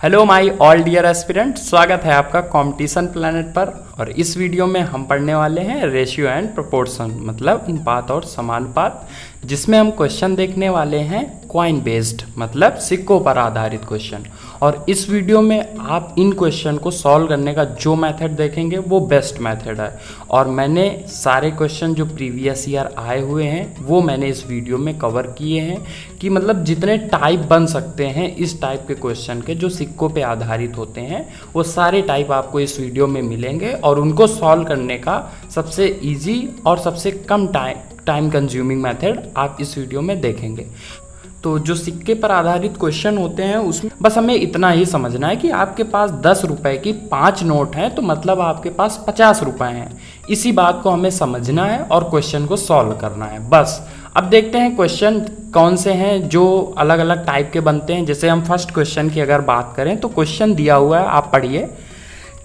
Hello my all dear aspirant, स्वागत है आपका कंपटीशन प्लैनेट पर। और इस वीडियो में हम पढ़ने वाले हैं रेशियो एंड प्रोपोर्शन, मतलब अनुपात और समानुपात, जिसमें हम क्वेश्चन देखने वाले हैं कॉइन बेस्ड, मतलब सिक्कों पर आधारित क्वेश्चन। और इस वीडियो में आप इन क्वेश्चन को सॉल्व करने का जो मेथड देखेंगे वो बेस्ट मेथड है। और मैंने सारे क्वेश्चन जो प्रीवियस ईयर आए हुए हैं वो मैंने इस वीडियो में कवर किए हैं कि मतलब जितने टाइप बन सकते हैं इस टाइप के क्वेश्चन के जो सिक्कों पे आधारित होते हैं वो सारे टाइप आपको इस वीडियो में मिलेंगे। और उनको सॉल्व करने का सबसे इजी और सबसे कम टाइम कंज्यूमिंग मेथड आप इस वीडियो में देखेंगे। तो जो सिक्के पर आधारित क्वेश्चन होते हैं उसमें बस हमें इतना ही समझना है कि आपके पास 10 रुपए की 5 नोट हैं तो मतलब आपके पास 50 रुपए हैं। इसी बात को हमें समझना है और क्वेश्चन को सॉल्व करना है बस। अब देखते हैं क्वेश्चन कौन से हैं जो अलग अलग टाइप के बनते हैं। जैसे हम फर्स्ट क्वेश्चन की अगर बात करें तो क्वेश्चन दिया हुआ है, आप पढ़िए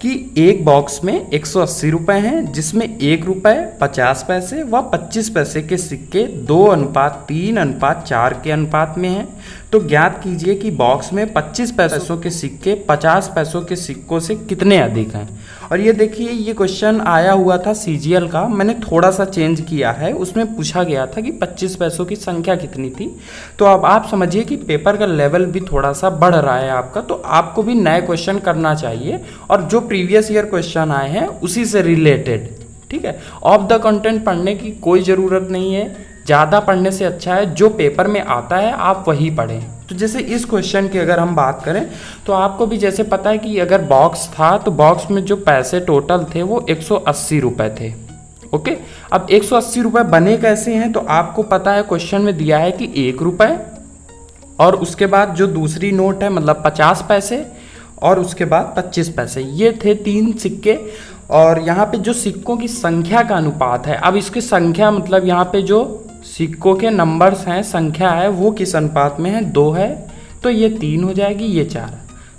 कि एक बॉक्स में 180 रुपए हैं जिसमें 1 रुपए 50 पैसे व 25 पैसे के सिक्के 2:3:4 के अनुपात में हैं। तो ज्ञात कीजिए कि बॉक्स में 25 पैसों के सिक्के 50 पैसों के सिक्कों से कितने अधिक हैं। और ये देखिए, ये क्वेश्चन आया हुआ था सीजीएल का, मैंने थोड़ा सा चेंज किया है। उसमें पूछा गया था कि 25 पैसों की संख्या कितनी थी। तो अब आप समझिए कि पेपर का लेवल भी थोड़ा सा बढ़ रहा है आपका, तो आपको भी नए क्वेश्चन करना चाहिए और जो प्रीवियस ईयर क्वेश्चन आए हैं उसी से रिलेटेड, ठीक है। ऑफ द कंटेंट पढ़ने की कोई ज़रूरत नहीं है, ज़्यादा पढ़ने से अच्छा है जो पेपर में आता है आप वही पढ़ें। तो जैसे इस क्वेश्चन की अगर हम बात करें तो आपको भी जैसे पता है कि अगर बॉक्स था तो बॉक्स में जो पैसे टोटल थे वो 180 रुपये थे। ओके, अब 180 रुपये बने कैसे हैं तो आपको पता है क्वेश्चन में दिया है कि 1 रुपये और उसके बाद जो दूसरी नोट है मतलब 50 पैसे और उसके बाद 25 पैसे, ये थे 3 सिक्के। और यहाँ पे जो सिक्कों की संख्या का अनुपात है, अब इसकी संख्या मतलब यहाँ पे जो सिक्कों के नंबर्स हैं, संख्या है, वो किस अनुपात में है, 2 है तो ये 3 हो जाएगी, ये 4,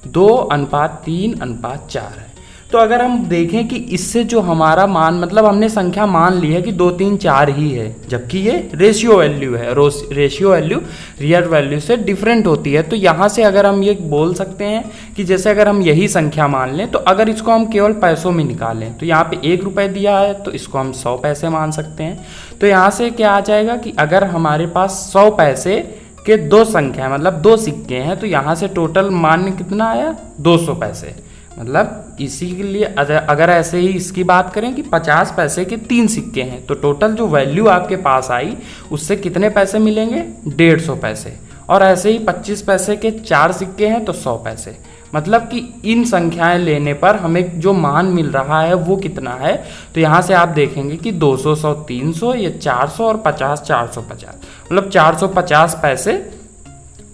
2:3:4 है। तो अगर हम देखें कि इससे जो हमारा मान मतलब हमने संख्या मान ली है कि 2 3 4 ही है, जबकि ये रेशियो वैल्यू है। रेशियो वैल्यू रियल वैल्यू से डिफरेंट होती है। तो यहाँ से अगर हम ये बोल सकते हैं कि जैसे अगर हम यही संख्या मान लें तो अगर इसको हम केवल पैसों में निकालें तो यहाँ पे 1 रुपये दिया है तो इसको हम 100 पैसे मान सकते हैं। तो यहाँ से क्या आ जाएगा कि अगर हमारे पास 100 पैसे के 2 संख्या मतलब 2 सिक्के हैं तो यहाँ से टोटल मान कितना आया, 200 पैसे। मतलब इसी के लिए अगर ऐसे ही इसकी बात करें कि 50 पैसे के 3 सिक्के हैं तो टोटल जो वैल्यू आपके पास आई उससे कितने पैसे मिलेंगे, 150 पैसे। और ऐसे ही 25 पैसे के 4 सिक्के हैं तो 100 पैसे। मतलब कि इन संख्याएं लेने पर हमें जो मान मिल रहा है वो कितना है। तो यहाँ से आप देखेंगे कि 200, 100, 300, ये 400 और 50, 450, मतलब 450 पैसे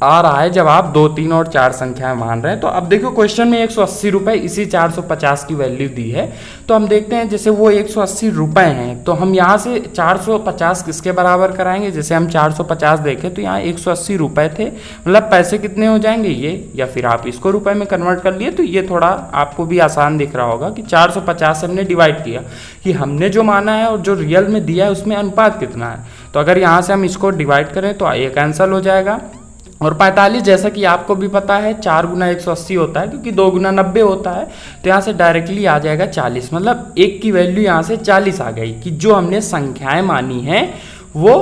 आ रहा है जब आप 2, 3 और 4 संख्याएं मान रहे हैं। तो अब देखो क्वेश्चन में 180 रुपये इसी 450 की वैल्यू दी है। तो हम देखते हैं जैसे वो 180 रुपये हैं तो हम यहाँ से 450 किसके बराबर कराएंगे। जैसे हम 450 देखें तो यहाँ 180 रुपये थे, मतलब पैसे कितने हो जाएंगे ये, या फिर आप इसको रुपए में कन्वर्ट कर लिए तो ये थोड़ा आपको भी आसान दिख रहा होगा कि 450 से हमने डिवाइड किया कि हमने जो माना है और जो रियल में दिया है उसमें अनुपात कितना है। तो अगर यहाँ से हम इसको डिवाइड करें तो ये कैंसिल हो जाएगा। और 45 जैसा कि आपको भी पता है 4 गुना 180 होता है क्योंकि 2 गुना 90 होता है। तो यहाँ से डायरेक्टली आ जाएगा 40, मतलब 1 की वैल्यू यहाँ से 40 आ गई कि जो हमने संख्याएं मानी है वो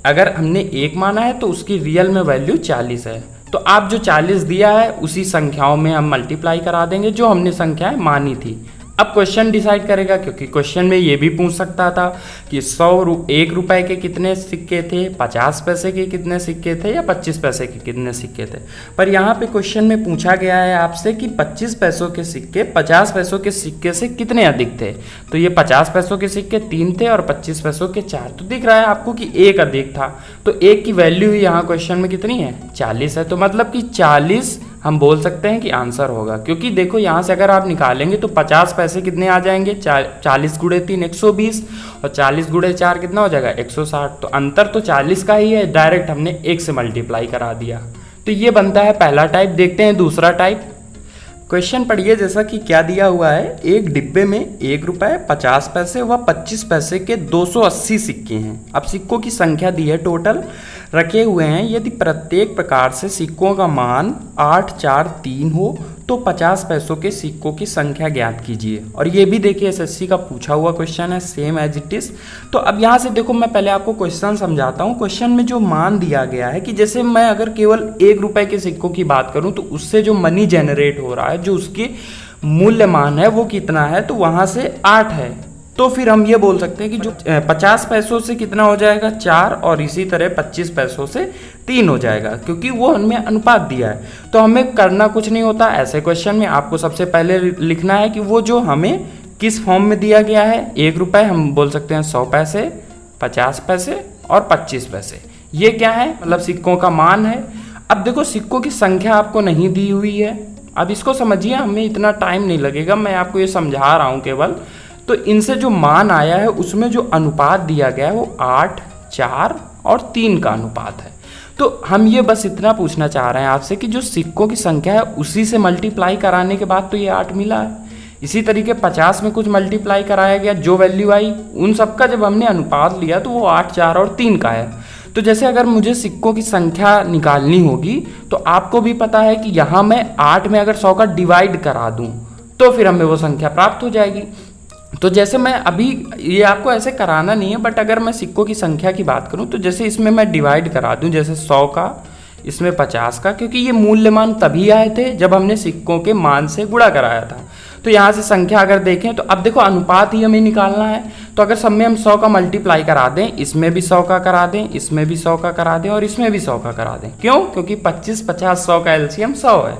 अगर हमने 1 माना है तो उसकी रियल में वैल्यू 40 है। तो आप जो 40 दिया है उसी संख्याओं में हम मल्टीप्लाई करा देंगे जो हमने संख्याएं मानी थी। अब क्वेश्चन डिसाइड करेगा क्योंकि क्वेश्चन में ये भी पूछ सकता था कि 1 रुपए के कितने सिक्के थे, 50 पैसे के कितने सिक्के थे या 25 पैसे के कितने सिक्के थे। पर यहाँ पे क्वेश्चन में पूछा गया है आपसे कि 25 पैसों के सिक्के 50 पैसों के सिक्के से कितने अधिक थे। तो ये 50 पैसों के सिक्के 3 थे और 25 पैसों के 4। तो दिख रहा है आपको कि 1 अधिक था। तो 1 की वैल्यू ही यहाँ क्वेश्चन में कितनी है, 40 है। तो मतलब कि 40 हम बोल सकते हैं कि आंसर होगा। क्योंकि देखो यहाँ से अगर आप निकालेंगे तो 50 पैसे कितने आ जाएंगे, 40 गुणे 3 120 और 40 गुणे 4 कितना हो जाएगा 160। तो अंतर तो 40 का ही है, डायरेक्ट हमने 1 से मल्टीप्लाई करा दिया। तो ये बनता है पहला टाइप। देखते हैं दूसरा टाइप। क्वेश्चन पढ़िए जैसा कि क्या दिया हुआ है, एक डिब्बे में 1 रुपये 50 पैसे व 25 पैसे के 280 सिक्के हैं। अब सिक्कों की संख्या दी है टोटल रखे हुए हैं, यदि प्रत्येक प्रकार से सिक्कों का मान 8, 4, 3 हो तो 50 पैसों के सिक्कों की संख्या ज्ञात कीजिए। और ये भी देखिए एसएससी का पूछा हुआ क्वेश्चन है, सेम एज इट इज। तो अब यहाँ से देखो, मैं पहले आपको क्वेश्चन समझाता हूँ। क्वेश्चन में जो मान दिया गया है कि जैसे मैं अगर केवल 1 रुपए के सिक्कों की बात करूँ तो उससे जो मनी जनरेट हो रहा है, जो उसके मूल्यमान है वो कितना है, तो वहाँ से 8 है। तो फिर हम ये बोल सकते हैं कि जो 50 पैसों से कितना हो जाएगा 4, और इसी तरह 25 पैसों से 3 हो जाएगा, क्योंकि वो हमें अनुपात दिया है। तो हमें करना कुछ नहीं होता ऐसे क्वेश्चन में, आपको सबसे पहले लिखना है कि वो जो हमें किस फॉर्म में दिया गया है। 1 रुपये हम बोल सकते हैं 100 पैसे, 50 पैसे और 25 पैसे। ये क्या है, मतलब सिक्कों का मान है। अब देखो सिक्कों की संख्या आपको नहीं दी हुई है, अब इसको समझिए, हमें इतना टाइम नहीं लगेगा, मैं आपको ये समझा रहा हूँ केवल। तो इनसे जो मान आया है उसमें जो अनुपात दिया गया है वो 8, 4 और 3 का अनुपात है। तो हम ये बस इतना पूछना चाह रहे हैं आपसे कि जो सिक्कों की संख्या है उसी से मल्टीप्लाई कराने के बाद तो ये 8 मिला है। इसी तरीके 50 में कुछ मल्टीप्लाई कराया गया, जो वैल्यू आई उन सबका जब हमने अनुपात लिया तो वो 8, 4 और 3 का है। तो जैसे अगर मुझे सिक्कों की संख्या निकालनी होगी तो आपको भी पता है कि यहाँ मैं 8 में अगर 100 का डिवाइड करा दूँ तो फिर हमें वो संख्या प्राप्त हो जाएगी। तो जैसे मैं अभी, ये आपको ऐसे कराना नहीं है, बट अगर मैं सिक्कों की संख्या की बात करूं तो जैसे इसमें मैं डिवाइड करा दूं, जैसे 100 का इसमें 50 का, क्योंकि ये मूल्यमान तभी आए थे जब हमने सिक्कों के मान से गुणा कराया था। तो यहाँ से संख्या अगर देखें तो अब देखो अनुपात ही हमें निकालना है। तो अगर सब में हम 100 का मल्टीप्लाई करा दें, इसमें भी 100 का करा दें, इसमें भी 100 का करा दें और इसमें भी 100 का करा दें, क्यों? क्योंकि 25, 50, 100 का एलसीएम 100 है।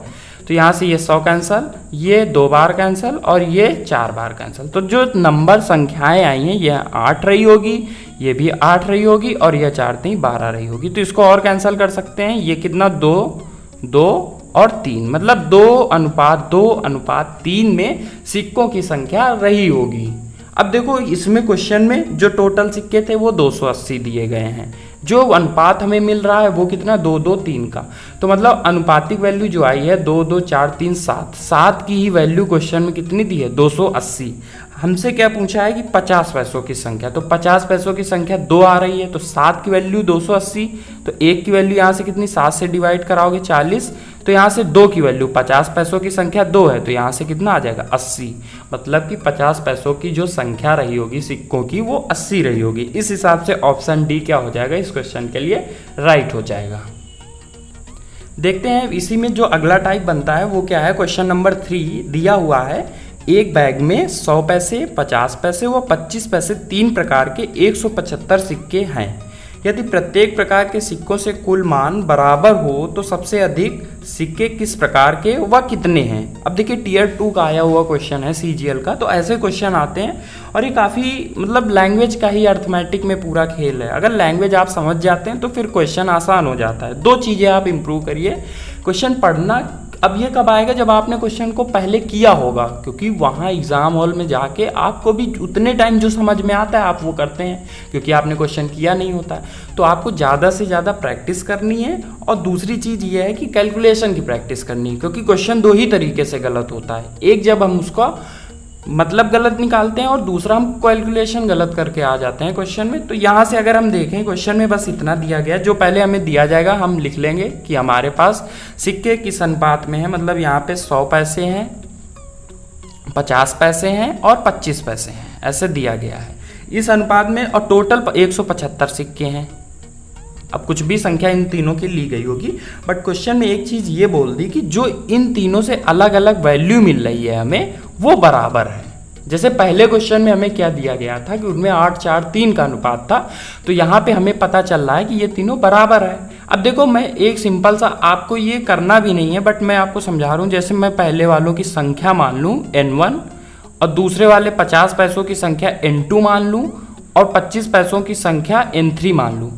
तो यहाँ से ये 100 कैंसल, ये 2 बार कैंसल और ये 4 बार कैंसल। तो जो नंबर संख्याएं आई हैं ये 8 रही होगी, ये भी 8 रही होगी और यह 4 3 12 रही होगी। तो इसको और कैंसिल कर सकते हैं, ये कितना 2, 2 और 3, मतलब 2:2:3 में सिक्कों की संख्या रही होगी। अब देखो इसमें क्वेश्चन में जो टोटल सिक्के थे वो 280 दिए गए हैं, जो अनुपात हमें मिल रहा है वो कितना 2:2:3 का। तो मतलब अनुपातिक वैल्यू जो आई है 2, 2, 4, 3, 7 की ही वैल्यू क्वेश्चन में कितनी दी है 280। हमसे क्या पूछा है कि 50 पैसों की संख्या, तो 50 पैसों की संख्या 2 आ रही है, तो 7 की वैल्यू 280, तो 1 की वैल्यू यहाँ से कितनी 7 से डिवाइड कराओगे 40, तो यहाँ से 2 की वैल्यू 50 पैसों की संख्या 2 है, तो यहाँ से कितना आ जाएगा 80। मतलब कि 50 पैसों की जो संख्या रही होगी सिक्कों की वो 80 रही होगी। इस हिसाब से ऑप्शन डी क्या हो जाएगा इस क्वेश्चन के लिए राइट हो जाएगा। देखते हैं इसी में जो अगला टाइप बनता है वो क्या है। क्वेश्चन नंबर 3 दिया हुआ है, एक बैग में 100 पैसे, 50 पैसे व 25 पैसे 3 प्रकार के 175 सिक्के हैं। यदि प्रत्येक प्रकार के सिक्कों से कुल मान बराबर हो तो सबसे अधिक सिक्के किस प्रकार के व कितने हैं। अब देखिए टीयर 2 का आया हुआ क्वेश्चन है सीजीएल का, तो ऐसे क्वेश्चन आते हैं और ये काफ़ी मतलब लैंग्वेज का ही अर्थमेटिक में पूरा खेल है। अगर लैंग्वेज आप समझ जाते हैं तो फिर क्वेश्चन आसान हो जाता है। 2 चीज़ें आप इंप्रूव करिए, क्वेश्चन पढ़ना अब ये कब आएगा जब आपने क्वेश्चन को पहले किया होगा, क्योंकि वहाँ एग्जाम हॉल में जाके आपको भी उतने टाइम जो समझ में आता है आप वो करते हैं, क्योंकि आपने क्वेश्चन किया नहीं होता। तो आपको ज़्यादा से ज़्यादा प्रैक्टिस करनी है। और दूसरी चीज़ ये है कि कैलकुलेशन की प्रैक्टिस करनी है, क्योंकि क्वेश्चन 2 ही तरीके से गलत होता है। एक जब हम उसका मतलब गलत निकालते हैं और दूसरा हम कैलकुलेशन गलत करके आ जाते हैं क्वेश्चन में। तो यहाँ से अगर हम देखें क्वेश्चन में बस इतना दिया गया, जो पहले हमें दिया जाएगा हम लिख लेंगे कि हमारे पास सिक्के किस अनुपात में है। मतलब यहाँ पे 100 पैसे हैं, 50 पैसे हैं और 25 पैसे हैं, ऐसे दिया गया है इस अनुपात में। और टोटल 175 सिक्के हैं। अब कुछ भी संख्या इन तीनों की ली गई होगी, बट क्वेश्चन में एक चीज़ ये बोल दी कि जो इन तीनों से अलग अलग वैल्यू मिल रही है हमें वो बराबर है। जैसे पहले क्वेश्चन में हमें क्या दिया गया था कि उनमें 8, 4, 3 का अनुपात था, तो यहाँ पे हमें पता चल रहा है कि ये तीनों बराबर है। अब देखो मैं एक सिंपल सा, आपको ये करना भी नहीं है बट मैं आपको समझा रहा हूँ। जैसे मैं पहले वालों की संख्या मान लूँ N1 और दूसरे वाले 50 पैसों की संख्या N2 मान लूँ और 25 पैसों की संख्या N3 मान लूँ,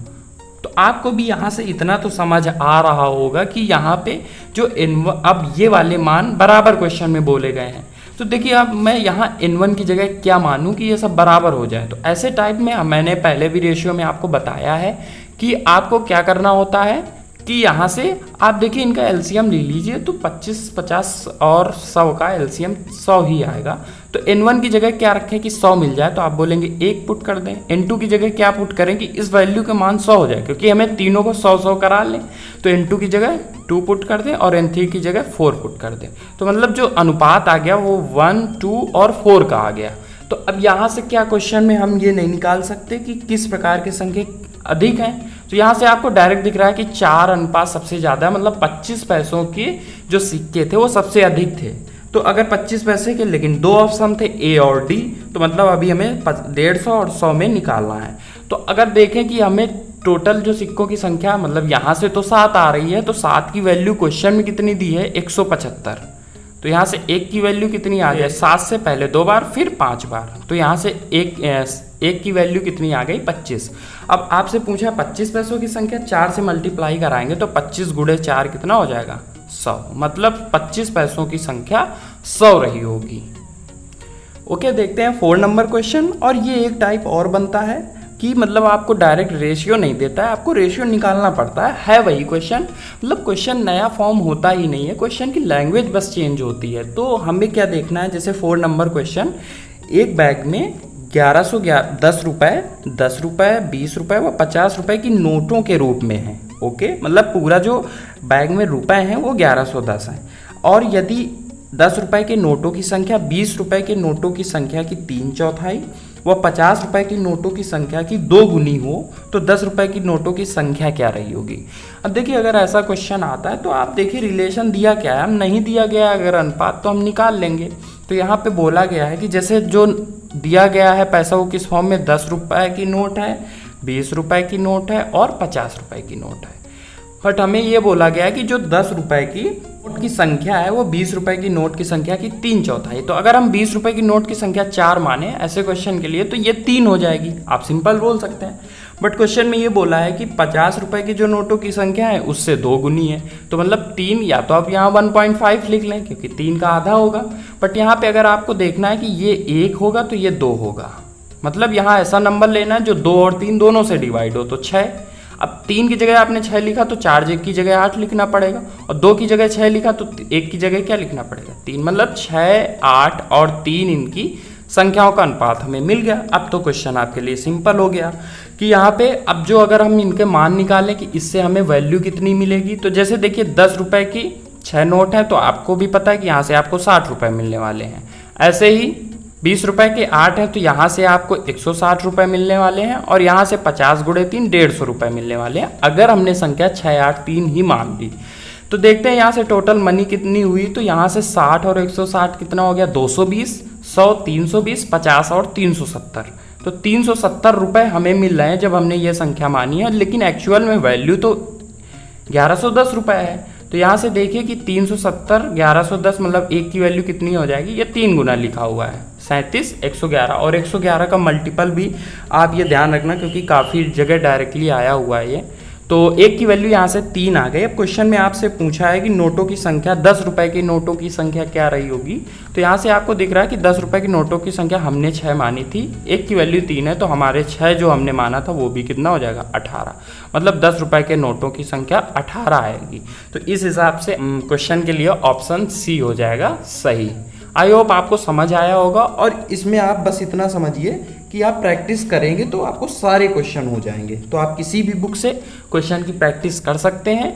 तो आपको भी यहाँ से इतना तो समझ आ रहा होगा कि यहाँ पे जो N1 अब ये वाले मान बराबर क्वेश्चन में बोले गए हैं। तो देखिए अब मैं यहाँ N1 की जगह क्या मानूँ कि ये सब बराबर हो जाए। तो ऐसे टाइप में मैंने पहले भी रेशियो में आपको बताया है कि आपको क्या करना होता है कि यहाँ से आप देखिए इनका एलसीएम ले लीजिए तो 25, 50 और 100 का एलसीएम 100 ही आएगा। तो n1 की जगह क्या रखें कि 100 मिल जाए, तो आप बोलेंगे 1 पुट कर दें। n2 की जगह क्या पुट करें कि इस वैल्यू के मान 100 हो जाए, क्योंकि हमें तीनों को 100 करा लें। तो n2 की जगह 2 पुट कर दें और n3 की जगह 4 पुट कर दें। तो मतलब जो अनुपात आ गया वो 1, 2 और 4 का आ गया। तो अब यहाँ से क्या क्वेश्चन में हम ये नहीं निकाल सकते कि किस प्रकार के संख्या अधिक हैं। तो यहाँ से आपको डायरेक्ट दिख रहा है कि 4 अनुपात सबसे ज़्यादा, मतलब 25 पैसों के जो सिक्के थे वो सबसे अधिक थे। तो अगर 25 पैसे के, लेकिन 2 ऑप्शन थे ए और डी, तो मतलब अभी हमें 150 और 100 में निकालना है। तो अगर देखें कि हमें टोटल जो सिक्कों की संख्या, मतलब यहाँ से तो 7 आ रही है, तो 7 की वैल्यू क्वेश्चन में कितनी दी है 175। तो यहाँ से 1 की वैल्यू कितनी आ गई, 7 से पहले 2 बार फिर 5 बार, तो यहाँ से एक की वैल्यू कितनी आ गई 25। अब आपसे पूछा 25 पैसों की संख्या 4 से मल्टीप्लाई कराएंगे तो 25 गुणे 4 कितना हो जाएगा 100, मतलब 25 पैसों की संख्या 100 रही होगी। ओके, देखते हैं 4 नंबर क्वेश्चन। और ये एक टाइप और बनता है कि मतलब आपको डायरेक्ट रेशियो नहीं देता है, आपको रेशियो निकालना पड़ता है वही क्वेश्चन, मतलब क्वेश्चन नया फॉर्म होता ही नहीं है, क्वेश्चन की लैंग्वेज बस चेंज होती है। तो हमें क्या देखना है, जैसे 4 नंबर क्वेश्चन, एक बैग में 10 रुपये, 10 रुपये, 20 रुपये व 50 रुपये की नोटों के रूप में है। ओके, मतलब पूरा जो बैग में रुपए हैं वो 1110 हैं। और यदि 10 रुपये के नोटों की संख्या 20 रुपये के नोटों की संख्या की 3/4 व 50 रुपये की नोटों की संख्या की 2 गुनी हो, तो 10 रुपये की नोटों की संख्या क्या रही होगी। अब देखिए अगर ऐसा क्वेश्चन आता है तो आप देखिए रिलेशन दिया क्या है, हम नहीं दिया गया अगर अनुपात तो हम निकाल लेंगे। तो यहाँ पे बोला गया है कि जैसे जो दिया गया है पैसा वो किस फॉर्म में 10 रुपये की नोट है, 20 रुपये की नोट है और 50 रुपये की नोट है। बट हमें ये बोला गया है कि जो 10 रुपये की नोट की संख्या है वो 20 रुपये की नोट की संख्या की 3/4। तो अगर हम 20 रुपये की नोट की संख्या 4 माने ऐसे क्वेश्चन के लिए, तो ये 3 हो जाएगी, आप सिंपल बोल सकते हैं। बट क्वेश्चन में ये बोला है कि 50 रुपये की जो नोटों की संख्या है उससे 2 गुनी है, तो मतलब 3, या तो आप यहाँ 1.5 लिख लें क्योंकि 3 का आधा होगा। बट यहाँ पे अगर आपको देखना है कि ये 1 होगा तो ये 2 होगा, मतलब यहाँ ऐसा नंबर लेना है जो 2 और 3 दोनों से डिवाइड हो, तो 6। अब 3 की जगह आपने 6 लिखा तो 4 की जगह 8 लिखना पड़ेगा, और 2 की जगह 6 लिखा तो 1 की जगह क्या लिखना पड़ेगा 3, मतलब 6, 8 और 3 इनकी संख्याओं का अनुपात हमें मिल गया। अब तो क्वेश्चन आपके लिए सिंपल हो गया कि यहाँ पे अब जो अगर हम इनके मान निकालें कि इससे हमें वैल्यू कितनी मिलेगी, तो जैसे देखिए 10 रुपये की 6 नोट है तो आपको भी पता है कि यहाँ से आपको 60 रुपये मिलने वाले हैं। ऐसे ही 20 रुपये के 8 है तो यहाँ से आपको 160 रुपये मिलने वाले हैं, और यहाँ से 50 गुणे 3 150 रुपये मिलने वाले हैं, अगर हमने संख्या 6, 8, 3 ही मान ली। तो देखते हैं यहाँ से टोटल मनी कितनी हुई, तो यहाँ से 60 और 160 कितना हो गया 220, 100, 320, 50 और 370। तो 370 रुपये हमें मिल रहे हैं जब हमने ये संख्या मानी है, लेकिन एक्चुअल में वैल्यू तो 1110 रुपये है। तो यहाँ से देखिए कि 370, 1110 मतलब 1 की वैल्यू कितनी हो जाएगी, ये 3 गुना लिखा हुआ है 37, 111, और 111 का मल्टीपल भी आप ये ध्यान रखना क्योंकि काफ़ी जगह डायरेक्टली आया हुआ है ये। तो 1 की वैल्यू यहाँ से 3 आ गई। अब क्वेश्चन में आपसे पूछा है कि नोटों की संख्या 10 रुपये की नोटों की संख्या क्या रही होगी। तो यहाँ से आपको दिख रहा है कि 10 रुपये की नोटों की संख्या हमने 6 मानी थी, 1 की वैल्यू 3 है, तो हमारे 6 जो हमने माना था वो भी कितना हो जाएगा 18, मतलब 10 रुपये के नोटों की संख्या 18 आएगी। तो इस हिसाब से क्वेश्चन के लिए ऑप्शन सी हो जाएगा सही। आई होप आपको समझ आया होगा, और इसमें आप बस इतना समझिए कि आप प्रैक्टिस करेंगे तो आपको सारे क्वेश्चन हो जाएंगे। तो आप किसी भी बुक से क्वेश्चन की प्रैक्टिस कर सकते हैं।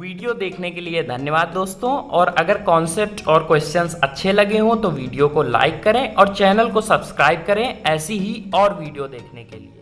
वीडियो देखने के लिए धन्यवाद दोस्तों, और अगर कॉन्सेप्ट और क्वेश्चंस अच्छे लगे हों तो वीडियो को लाइक करें और चैनल को सब्सक्राइब करें ऐसी ही और वीडियो देखने के लिए।